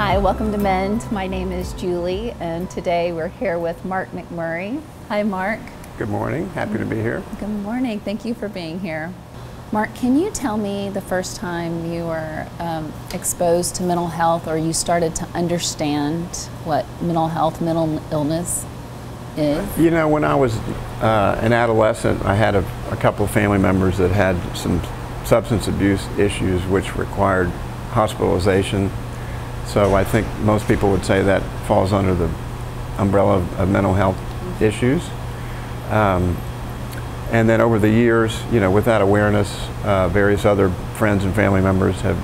Hi, welcome to Mend. My name is Julie, and today we're here with Mark McMurrey. Hi, Mark. Good morning. Happy to be here. Good morning. Thank you for being here. Mark, can you tell me the first time you were exposed to mental health, or you started to understand what mental health, mental illness is? You know, when I was an adolescent, I had a couple of family members that had some substance abuse issues which required hospitalization. So I think most people would say that falls under the umbrella of mental health issues. And then over the years, you know, with that awareness, various other friends and family members have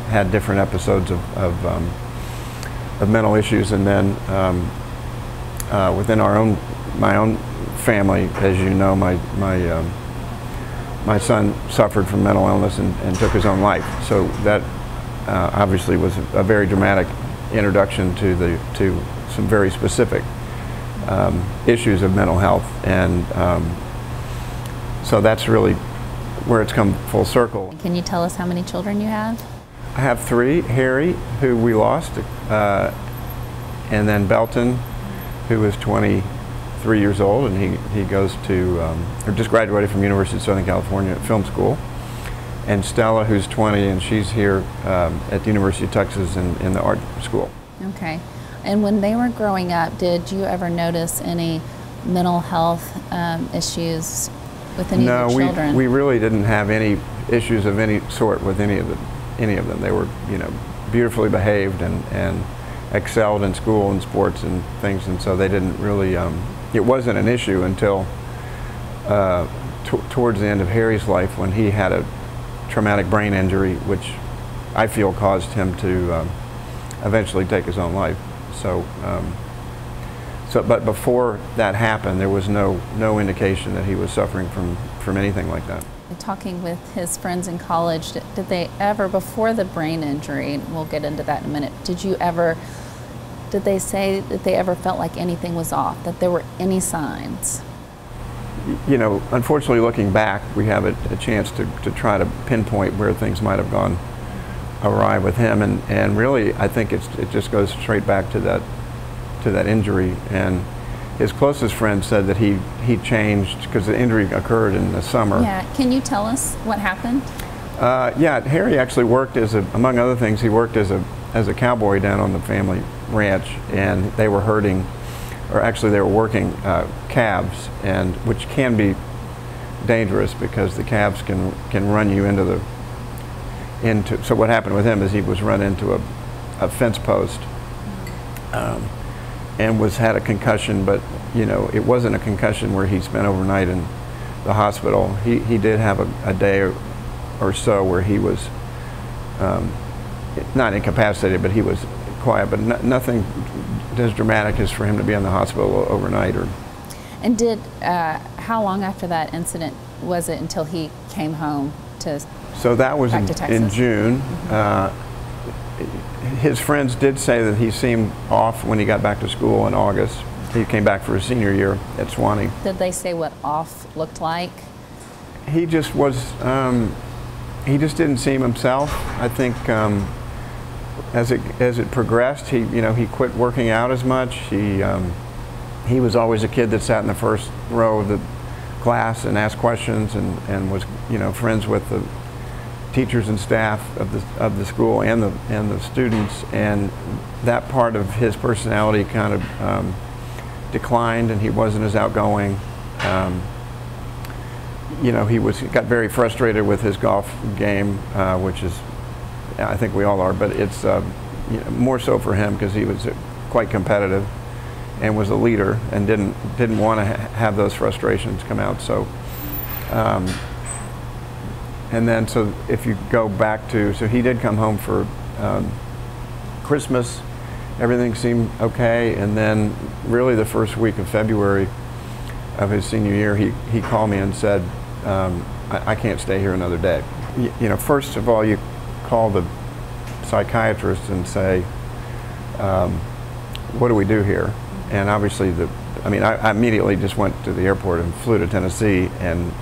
had different episodes of mental issues. And then within my own family, as you know, my son suffered from mental illness and took his own life. So that obviously was a very dramatic introduction to some very specific issues of mental health, and so that's really where it's come full circle. Can you tell us how many children you have? I have three: Harry, who we lost, and then Belton, who is 23 years old, and he goes to, or just graduated from University of Southern California Film School. And Stella, who's 20, and she's here at the University of Texas in the art school. Okay. And when they were growing up, did you ever notice any mental health issues with any of the children? No, we really didn't have any issues of any sort with any of them. They were, you know, beautifully behaved and excelled in school and sports and things, and so they didn't really. It wasn't an issue until towards the end of Harry's life, when he had a traumatic brain injury, which I feel caused him to eventually take his own life. But before that happened, there was no indication that he was suffering from anything like that. Talking with his friends in college, did they ever, before the brain injury, and we'll get into that in a minute, did they say that they ever felt like anything was off, that there were any signs? You know, unfortunately, looking back, we have a chance to try to pinpoint where things might have gone awry with him, and really, I think it just goes straight back to that injury. And his closest friend said that he changed because the injury occurred in the summer. Yeah, can you tell us what happened? Yeah, Harry actually worked among other things, he worked as a cowboy down on the family ranch, and they were herding. Or actually, they were working calves, and which can be dangerous because the calves can run you into. So what happened with him is he was run into a fence post, and had a concussion. But you know, it wasn't a concussion where he spent overnight in the hospital. He did have a day or so where he was not incapacitated, but he was quiet, but nothing as dramatic as for him to be in the hospital overnight. And how long after that incident was it until he came home to? So that was in June. His friends did say that he seemed off when he got back to school in August. He came back for his senior year at Swanee. Did they say what off looked like? He just was. He just didn't seem himself. I think. As it progressed, he quit working out as much. He was always a kid that sat in the first row of the class and asked questions and was friends with the teachers and staff of the school and the students, and that part of his personality kind of declined, and he wasn't as outgoing. He got very frustrated with his golf game, which is. I think we all are, but it's more so for him because he was quite competitive and was a leader and didn't want to have those frustrations come out. So, and then so if you go back to, so he did come home for Christmas. Everything seemed okay, and then really the first week of February of his senior year, he called me and said, I can't stay here another day. First of all, you call the psychiatrist and say, what do we do here? And obviously I immediately just went to the airport and flew to Tennessee, and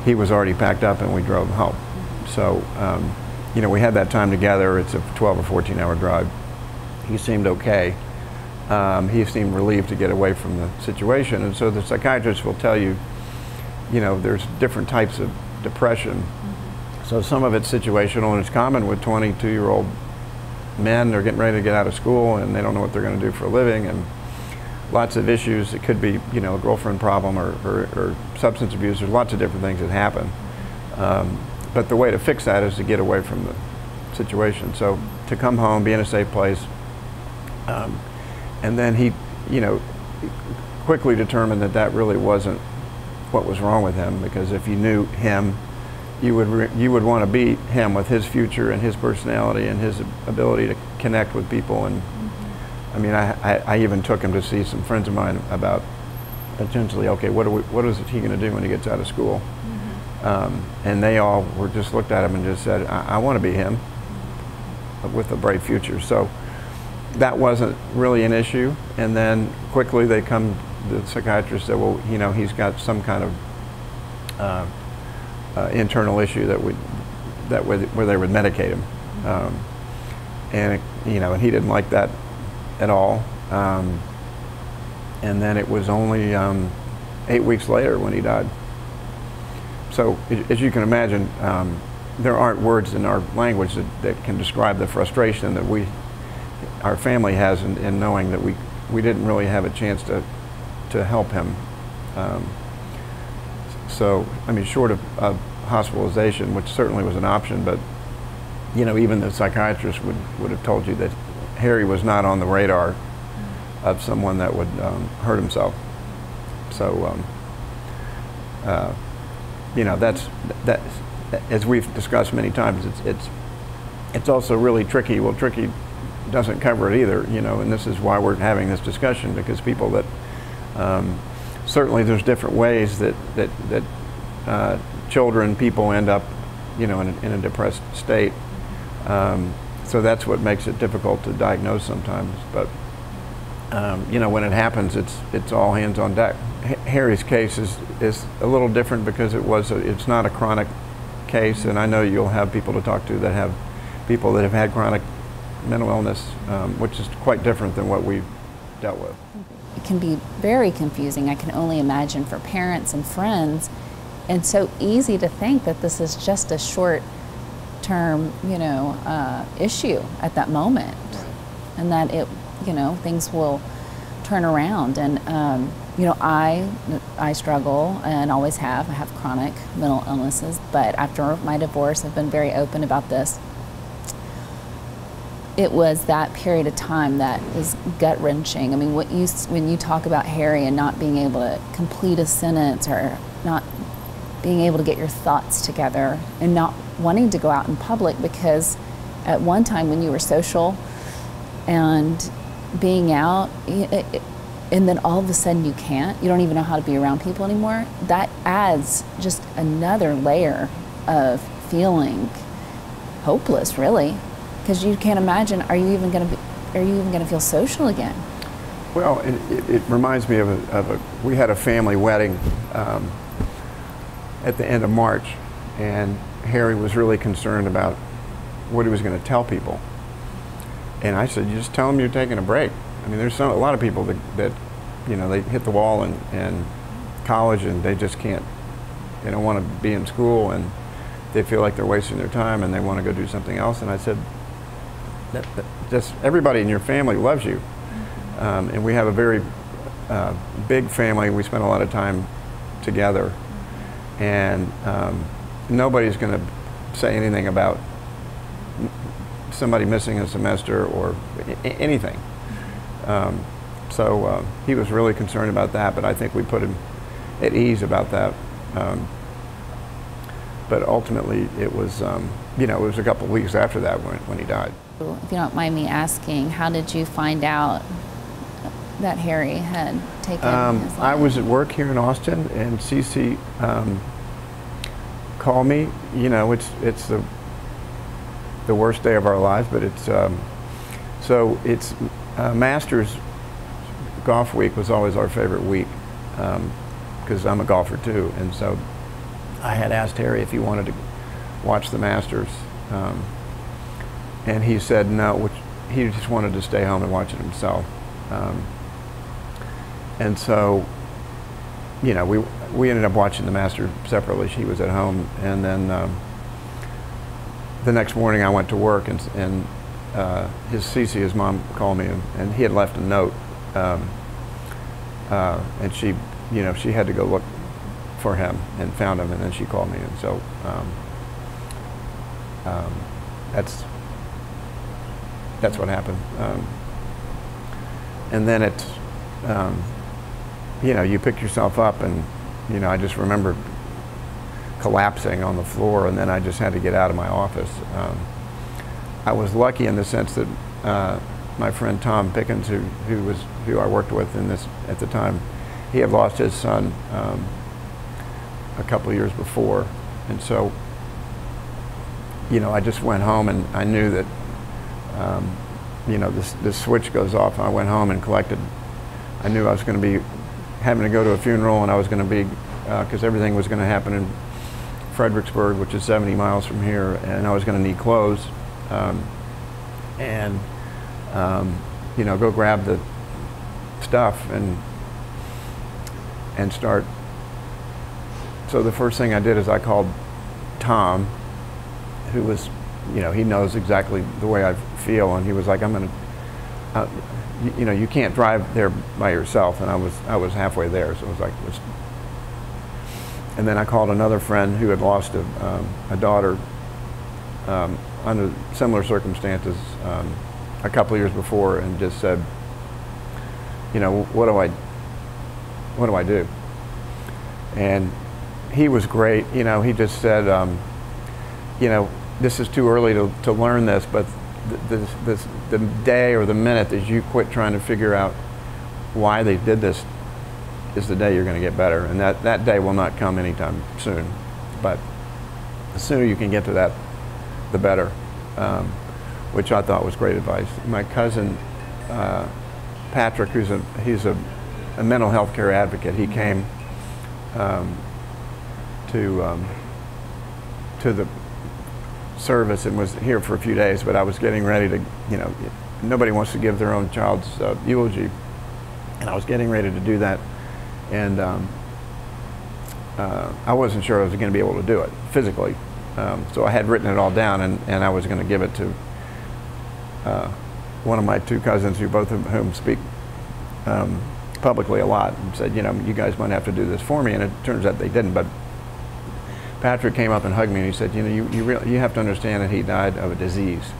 he was already packed up and we drove home. So you know, we had that time together. It's a 12 or 14-hour drive. He seemed okay. He seemed relieved to get away from the situation. And so the psychiatrist will tell you, you know, there's different types of depression. So some of it's situational, and it's common with 22-year-old men. They're getting ready to get out of school, and they don't know what they're going to do for a living, and lots of issues. It could be, you know, a girlfriend problem or substance abuse. There's lots of different things that happen. But the way to fix that is to get away from the situation. So to come home, be in a safe place, and then he, you know, quickly determined that that really wasn't what was wrong with him, because if you knew him, you would want to be him with his future and his personality and his ability to connect with people. And I mean, I even took him to see some friends of mine about potentially, okay, what is he going to do when he gets out of school? And they all were just looked at him and just said, I want to be him with a bright future. So that wasn't really an issue. And then quickly the psychiatrist said, well, you know, he's got some kind of internal issue where they would medicate him. And you know, and he didn't like that at all. And then it was only 8 weeks later when he died. So as you can imagine, there aren't words in our language that can describe the frustration that our family has in knowing that we didn't really have a chance to help him. So I mean, short of hospitalization, which certainly was an option, but you know, even the psychiatrist would have told you that Harry was not on the radar of someone that would hurt himself. So you know, that as we've discussed many times, it's also really tricky. Well, tricky doesn't cover it either, you know, and this is why we're having this discussion, because people that certainly there's different ways that children, people end up, you know, in a depressed state. So that's what makes it difficult to diagnose sometimes. But you know, when it happens, it's all hands on deck. Harry's case is a little different because it's not a chronic case, and I know you'll have people to talk to that have people that have had chronic mental illness, which is quite different than what we've dealt with. It can be very confusing, I can only imagine, for parents and friends, and so easy to think that this is just a short-term, you know, issue at that moment, and that you know, things will turn around. And you know, I struggle and always have. I have chronic mental illnesses, but after my divorce, I've been very open about this. It was that period of time that was gut-wrenching. I mean, when you talk about Harry and not being able to complete a sentence, or not being able to get your thoughts together, and not wanting to go out in public, because at one time when you were social and being out, and then all of a sudden you can't, you don't even know how to be around people anymore, that adds just another layer of feeling hopeless, really. Because you can't imagine, are you even going to feel social again? Well, it reminds me of we had a family wedding at the end of March, and Harry was really concerned about what he was going to tell people. And I said, you just tell them you're taking a break. I mean, there's a lot of people that you know, they hit the wall in college, and they just can't, they don't want to be in school, and they feel like they're wasting their time, and they want to go do something else. And I said, just everybody in your family loves you, and we have a very big family. We spend a lot of time together, and nobody's going to say anything about somebody missing a semester or anything. So he was really concerned about that, but I think we put him at ease about that. But ultimately, it was, you know, it was a couple of weeks after that when he died. If you don't mind me asking, how did you find out that Harry had taken his life? I was at work here in Austin, and Cece called me. You know, it's the worst day of our lives, but it's so it's Masters golf week was always our favorite week, because I'm a golfer too, and so I had asked Harry if he wanted to watch the Masters, And he said no, which he just wanted to stay home and watch it himself. And so, you know, we ended up watching the Master separately. She was at home, and then the next morning I went to work, and his mom called me, and he had left a note, and she, you know, she had to go look for him and found him, and then she called me, and so that's what happened. And then it's, you know, you pick yourself up, and you know, I just remember collapsing on the floor, and then I just had to get out of my office. I was lucky in the sense that my friend Tom Pickens, who I worked with in this at the time, he had lost his son a couple of years before, and so, you know, I just went home, and I knew that, you know, this switch goes off. I went home and collected. I knew I was going to be having to go to a funeral, and I was going to be, because everything was going to happen in Fredericksburg, which is 70 miles from here, and I was going to need clothes, and you know, go grab the stuff and start. So the first thing I did is I called Tom, who was, you know, he knows exactly the way I feel, and he was like, I'm going to, you know, you can't drive there by yourself, and I was halfway there, so it was like, and then I called another friend who had lost a daughter under similar circumstances a couple of years before, and just said, you know, what do I do? And he was great. You know, he just said, you know, this is too early to learn this, but the day or the minute that you quit trying to figure out why they did this is the day you're going to get better. And that day will not come anytime soon. But the sooner you can get to that, the better, which I thought was great advice. My cousin, Patrick, he's a mental health care advocate, he came to the service and was here for a few days, but I was getting ready to, you know, nobody wants to give their own child's eulogy, and I was getting ready to do that, and I wasn't sure I was going to be able to do it physically, so I had written it all down, and I was going to give it to one of my two cousins, who both of whom speak publicly a lot, and said, you know, you guys might have to do this for me, and it turns out they didn't. But Patrick came up and hugged me, and he said, you know, you have to understand that he died of a disease,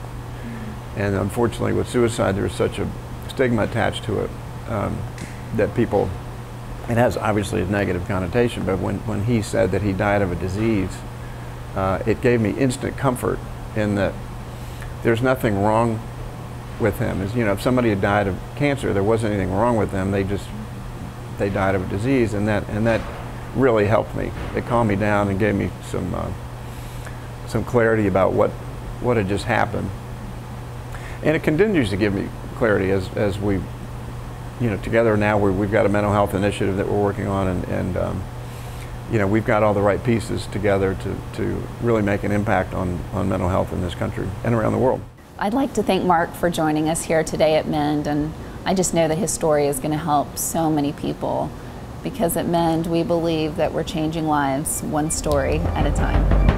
and unfortunately with suicide there's such a stigma attached to it that people, it has obviously a negative connotation, but when he said that he died of a disease, it gave me instant comfort in that there's nothing wrong with him. As you know, if somebody had died of cancer, there wasn't anything wrong with them. They died of a disease, and that really helped me. It calmed me down and gave me some clarity about what had just happened. And it continues to give me clarity as we, you know, together now we've got a mental health initiative that we're working on, and you know, we've got all the right pieces together to really make an impact on mental health in this country and around the world. I'd like to thank Mark for joining us here today at Mend, and I just know that his story is going to help so many people, because at Mend we believe that we're changing lives one story at a time.